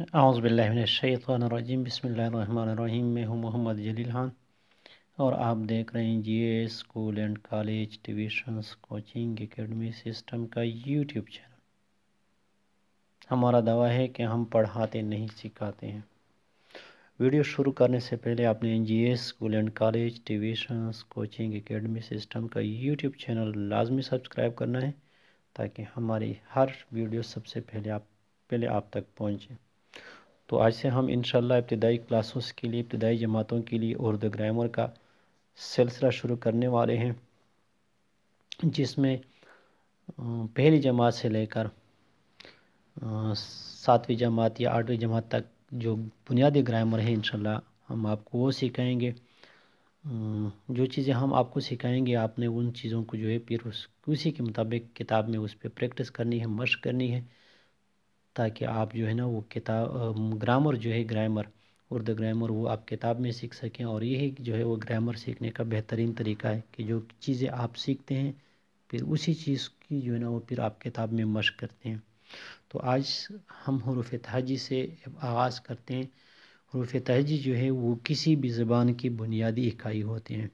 اعوذ باللہ من الشیطان الرجیم، بسم اللہ الرحمن الرحیم۔ میں ہوں محمد جلیل خان اور آپ دیکھ رہے ہیں G A school and college tuitions coaching academy system کا یوٹیوب چینل۔ ہمارا دعویٰ ہے کہ ہم پڑھاتے نہیں سکھاتے ہیں۔ ویڈیو شروع کرنے سے پہلے آپ نے G A school and college tuitions coaching academy system کا یوٹیوب چینل لازمی سبسکرائب کرنا ہے تاکہ ہماری ہر ویڈیو سب سے پہلے آپ تک پہنچے۔ تو آج سے ہم انشاءاللہ ابتدائی کلاسز کے لیے، ابتدائی جماعتوں کے لیے اردو گرامر کا سلسلہ شروع کرنے والے ہیں، جس میں پہلی جماعت سے لے کر 7ویں جماعت یا 8ویں جماعت تک جو بنیادی گرامر ہے انشاءاللہ ہم آپ کو وہ سکھائیں گے۔ جو چیزیں ہم آپ کو سکھائیں گے آپ نے ان چیزوں کو جو ہے پھر اسی کے مطابق کتاب میں اس پہ پریکٹس کرنی ہے، مشق کرنی ہے، تاکہ آپ جو ہے نا وہ گرامر جو ہے اردو گرامر وہ آپ کتاب میں سیکھ سکیں۔ اور یہی جو ہے وہ گرامر سیکھنے کا بہترین طریقہ ہے کہ جو چیزیں آپ سیکھتے ہیں پھر اسی چیز کی جو ہے نا وہ پھر آپ کتاب میں مشق کرتے ہیں۔ تو آج ہم حروف تہجی سے آغاز کرتے ہیں۔ حروف تہجی جو ہے وہ کسی بھی زبان کی بنیادی اکائی ہوتے ہیں۔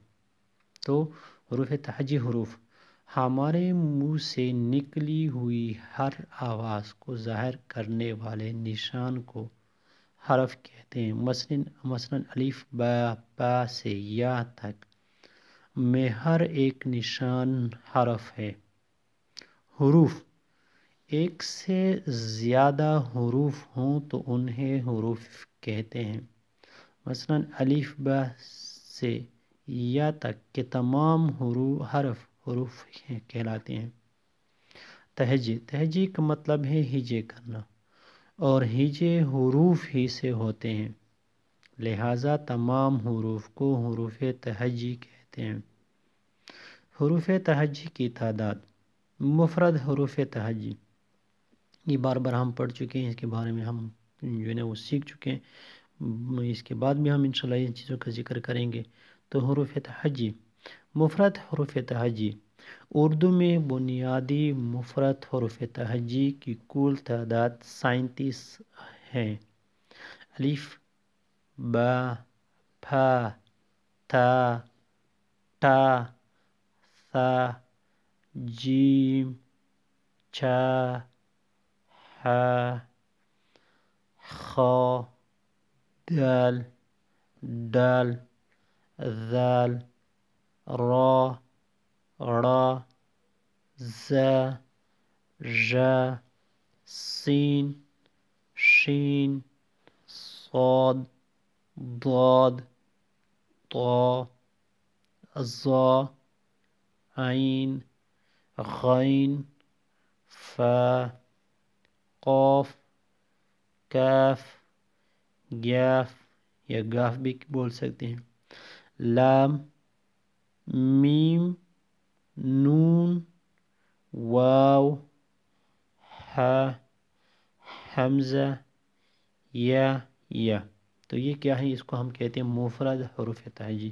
تو حروف تہجی حروف ہمارے منہ سے نکلی ہوئی ہر آواز کو ظاہر کرنے والے نشان کو حرف کہتے ہیں۔ مثلاً الف با پا سے یا تک میں ہر ایک نشان حرف ہے۔ حروف ایک سے زیادہ حروف ہوں تو انہیں حروف کہتے ہیں۔ مثلاً الف با سے یا تک کے تمام حروف کہلاتے ہیں۔ تہجی کا مطلب ہے ہجے کرنا، اور ہجے حروف ہی سے ہوتے ہیں، لہٰذا تمام حروف کو حروف تہجی کہتے ہیں۔ حروف تہجی کی تعداد۔ مفرد حروف تہجی، یہ بار بار ہم پڑھ چکے ہیں، اس کے بارے میں ہم جو ہے نا وہ سیکھ چکے ہیں، اس کے بعد بھی ہم انشاءاللہ ان چیزوں کا ذکر کریں گے۔ تو حروف تہجی، مفرد حروف تہجی۔ اردو میں بنیادی مفرد حروف تہجی کی کل تعداد 37 ہے۔ الف با پھا تا ٹا ثا جیم چا حا خا دال ڈال ذال را را زا ژا سین شین صاد ضاد طا ظا عین غین فا قاف کاف گاف یا گاف بھی بول سکتے ہیں، لام میم نون واو ہا حمزہ یا۔ تو یہ کیا ہے؟ اس کو ہم کہتے ہیں مفرد حروف تہجی۔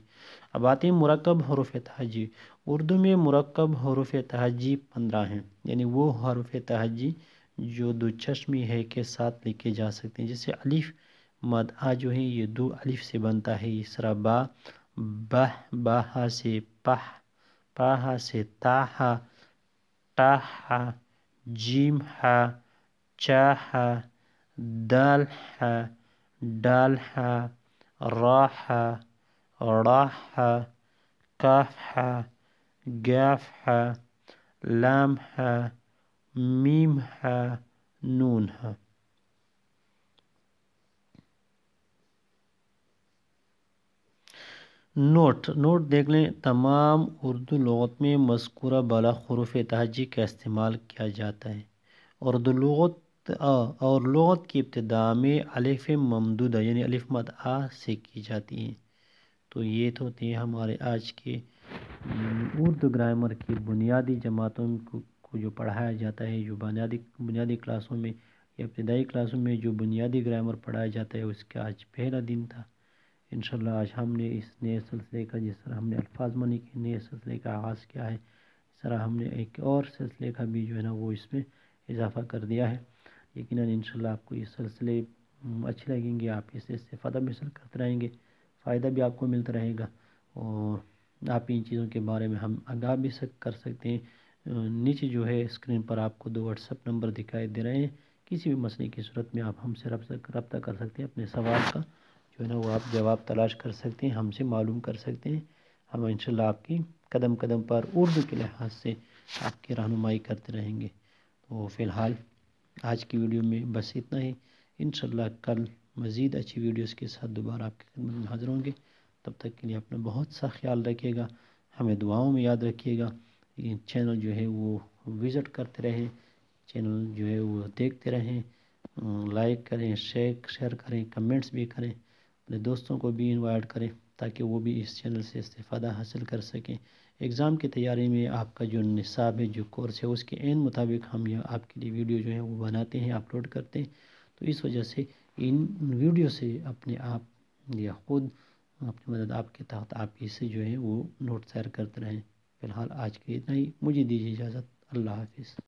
اب آتے ہیں مرکب حروف تہجی۔ اردو میں مرکب حروف تہجی 15 ہیں، یعنی وہ حروف تہجی جو دو چشمی ہے کے ساتھ لکھے جا سکتے ہیں۔ جیسے الف مد آ جو ہے یہ 2 الف سے بنتا ہے، اس طرح با باہا سے پہ، پاہا سے تاہا ٹاہا، جیم ہا چاہا، دال ہا ڈال ہا، را ہا را ہا، کاف ہا گاف ہا، لام ہا میم ہا نون ہا۔ نوٹ دیکھ لیں۔ تمام اردو لغت میں مذکورہ بالا حروف تہجی کا استعمال کیا جاتا ہے۔ اردو لغت کی ابتدا میں الف ممدودہ یعنی الف مد آ سے کی جاتی ہیں۔ تو یہ تو تھے ہمارے آج کے اردو گرامر کی بنیادی جماعتوں کو جو پڑھایا جاتا ہے، جو بنیادی کلاسوں میں یا ابتدائی کلاسوں میں جو بنیادی گرامر پڑھایا جاتا ہے، اس کا آج پہلا دن تھا۔ انشاءاللہ آج ہم نے اس نئے سلسلے کا، جس طرح ہم نے الفاظ معنی کے نئے سلسلے کا آغاز کیا ہے، اس طرح ہم نے ایک اور سلسلے کا بھی جو ہے نا وہ اس میں اضافہ کر دیا ہے۔ یقیناً انشاءاللہ آپ کو یہ سلسلے اچھے لگیں گے، آپ اس سے استفادہ بھی حاصل کرتے رہیں گے، فائدہ بھی آپ کو ملتا رہے گا، اور آپ ان چیزوں کے بارے میں ہم آگاہ بھی کر سکتے ہیں۔ نیچے جو ہے اسکرین پر آپ کو 2 واٹس ایپ نمبر دکھائی دے رہے ہیں، کسی بھی مسئلے کی صورت میں آپ ہم سے رابطہ کر سکتے ہیں، اپنے سوال کا جو ہے نا وہ آپ جواب تلاش کر سکتے ہیں، ہم سے معلوم کر سکتے ہیں۔ ہم انشاءاللہ آپ کی قدم قدم پر اردو کے لحاظ سے آپ کی رہنمائی کرتے رہیں گے۔ تو فی الحال آج کی ویڈیو میں بس اتنا ہی، انشاءاللہ کل مزید اچھی ویڈیوز کے ساتھ دوبارہ آپ کی خدمت میں حاضر ہوں گے۔ تب تک کے لیے اپنا بہت سا خیال رکھیے گا، ہمیں دعاؤں میں یاد رکھیے گا۔ یہ چینل جو ہے وہ وزٹ کرتے رہیں، چینل جو ہے وہ دیکھتے رہیں، لائک کریں، شیئر کریں، کمنٹس بھی کریں، اپنے دوستوں کو بھی انوائٹ کریں تاکہ وہ بھی اس چینل سے استفادہ حاصل کر سکیں۔ ایگزام کی تیاری میں آپ کا جو نصاب ہے، جو کورس ہے، اس کے عین مطابق ہم یہ آپ کے لیے ویڈیو جو ہے وہ بناتے ہیں، اپلوڈ کرتے ہیں۔ تو اس وجہ سے ان ویڈیو سے اپنے آپ یا خود اپنی مدد آپ کے تحت آپ اسے جو ہے وہ نوٹ تیار کرتے رہیں۔ فی الحال آج کے اتنا ہی، مجھے دیجیے اجازت، اللہ حافظ۔